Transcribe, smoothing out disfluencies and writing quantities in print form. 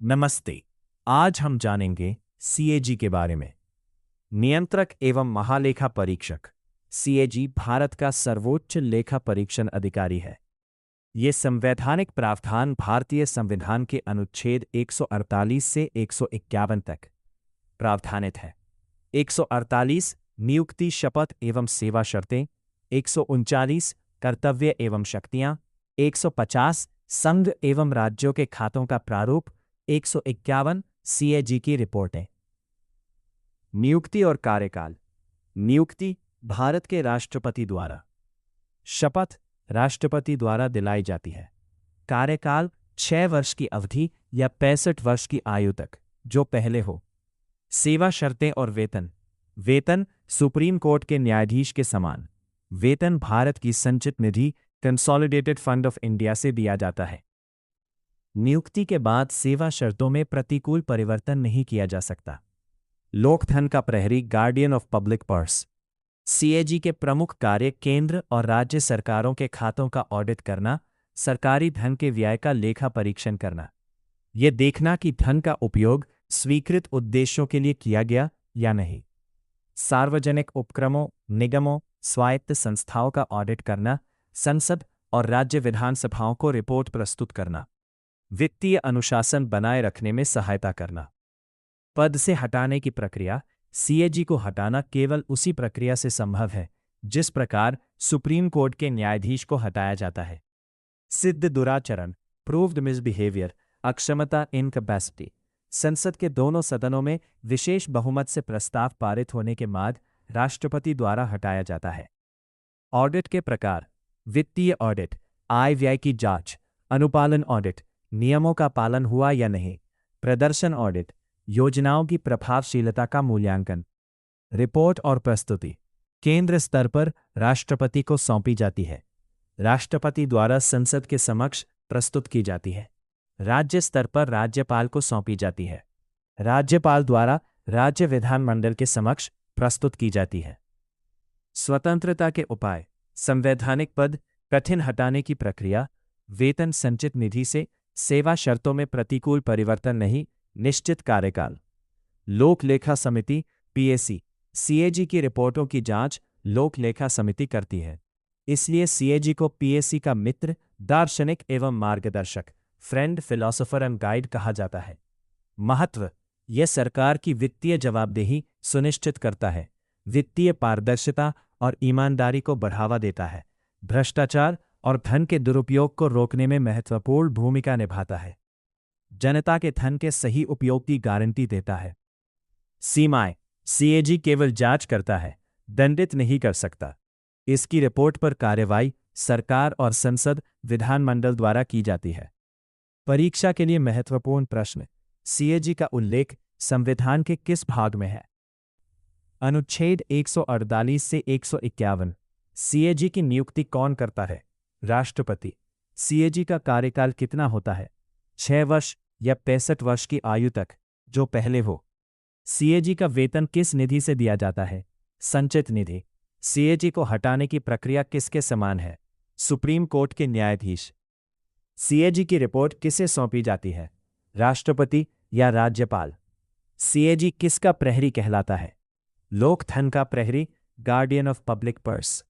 नमस्ते। आज हम जानेंगे सीएजी के बारे में। नियंत्रक एवं महालेखा परीक्षक सीएजी भारत का सर्वोच्च लेखा परीक्षण अधिकारी है। ये संवैधानिक प्रावधान भारतीय संविधान के अनुच्छेद 148 से 151 तक प्रावधानित है। 148 नियुक्ति, शपथ एवं सेवा शर्तें, 139 कर्तव्य एवं शक्तियां, 150 संघ एवं राज्यों के खातों का प्रारूप, 151 सीएजी की रिपोर्टें। नियुक्ति और कार्यकाल। नियुक्ति भारत के राष्ट्रपति द्वारा, शपथ राष्ट्रपति द्वारा दिलाई जाती है। कार्यकाल 6 वर्ष की अवधि या 65 वर्ष की आयु तक, जो पहले हो। सेवा शर्तें और वेतन। वेतन सुप्रीम कोर्ट के न्यायाधीश के समान। वेतन भारत की संचित निधि कंसोलिडेटेड फंड ऑफ इंडिया से दिया जाता है। नियुक्ति के बाद सेवा शर्तों में प्रतिकूल परिवर्तन नहीं किया जा सकता। लोकधन का प्रहरी, guardian of public purse. CAG के प्रमुख कार्य केंद्र और राज्य सरकारों के खातों का ऑडिट करना, सरकारी धन के व्यय का लेखा परीक्षण करना। यह देखना कि धन का उपयोग स्वीकृत उद्देश्यों के लिए किया गया या नहीं। सार्वजनिक उपक्रमों, निगमों, स्वायत्त संस्थाओं का ऑडिट करना, संसद और राज्य विधानसभाओं को रिपोर्ट प्रस्तुत करना। वित्तीय अनुशासन बनाए रखने में सहायता करना। पद से हटाने की प्रक्रिया। सीएजी को हटाना केवल उसी प्रक्रिया से संभव है जिस प्रकार सुप्रीम कोर्ट के न्यायाधीश को हटाया जाता है। सिद्ध दुराचरण, प्रूव्ड मिसबिहेवियर, अक्षमता, इनकैपेसिटी। संसद के दोनों सदनों में विशेष बहुमत से प्रस्ताव पारित होने के बाद राष्ट्रपति द्वारा हटाया जाता है। ऑडिट के प्रकार। वित्तीय ऑडिट, आय व्यय की जांच। अनुपालन ऑडिट, नियमों का पालन हुआ या नहीं। प्रदर्शन ऑडिट, योजनाओं की प्रभावशीलता का मूल्यांकन। रिपोर्ट और प्रस्तुति केंद्र स्तर पर राष्ट्रपति को सौंपी जाती है। राष्ट्रपति द्वारा संसद के समक्ष प्रस्तुत की जाती है। राज्य स्तर पर राज्यपाल को सौंपी जाती है। राज्यपाल द्वारा राज्य विधानमंडल के समक्ष प्रस्तुत की जाती है। स्वतंत्रता के उपाय। संवैधानिक पद, कठिन हटाने की प्रक्रिया। वेतन संचित निधि से। सेवा शर्तों में प्रतिकूल परिवर्तन नहीं। निश्चित कार्यकाल। लोक लेखा समिति पीएसी। सीएजी की रिपोर्टों की जांच लोक लेखा समिति करती है। इसलिए सीएजी को पीएसी का मित्र, दार्शनिक एवं मार्गदर्शक, फ्रेंड, फिलोसोफर एंड गाइड कहा जाता है। महत्व। यह सरकार की वित्तीय जवाबदेही सुनिश्चित करता है, वित्तीय पारदर्शिता और ईमानदारी को बढ़ावा देता है, भ्रष्टाचार और धन के दुरुपयोग को रोकने में महत्वपूर्ण भूमिका निभाता है, जनता के धन के सही उपयोग की गारंटी देता है। सीमाएं। सीएजी केवल जांच करता है, दंडित नहीं कर सकता। इसकी रिपोर्ट पर कार्रवाई सरकार और संसद, विधानमंडल द्वारा की जाती है। परीक्षा के लिए महत्वपूर्ण प्रश्न। सीएजी का उल्लेख संविधान के किस भाग में है? अनुच्छेद 148 से 151। सीएजी की नियुक्ति कौन करता है? राष्ट्रपति। सीएजी का कार्यकाल कितना होता है? 6 वर्ष या 65 वर्ष की आयु तक, जो पहले हो। सीएजी का वेतन किस निधि से दिया जाता है? संचित निधि। सीएजी को हटाने की प्रक्रिया किसके समान है? सुप्रीम कोर्ट के न्यायाधीश। सीएजी की रिपोर्ट किसे सौंपी जाती है? राष्ट्रपति या राज्यपाल। सीएजी किसका प्रहरी कहलाता है? लोकधन का प्रहरी, गार्डियन ऑफ पब्लिक पर्स।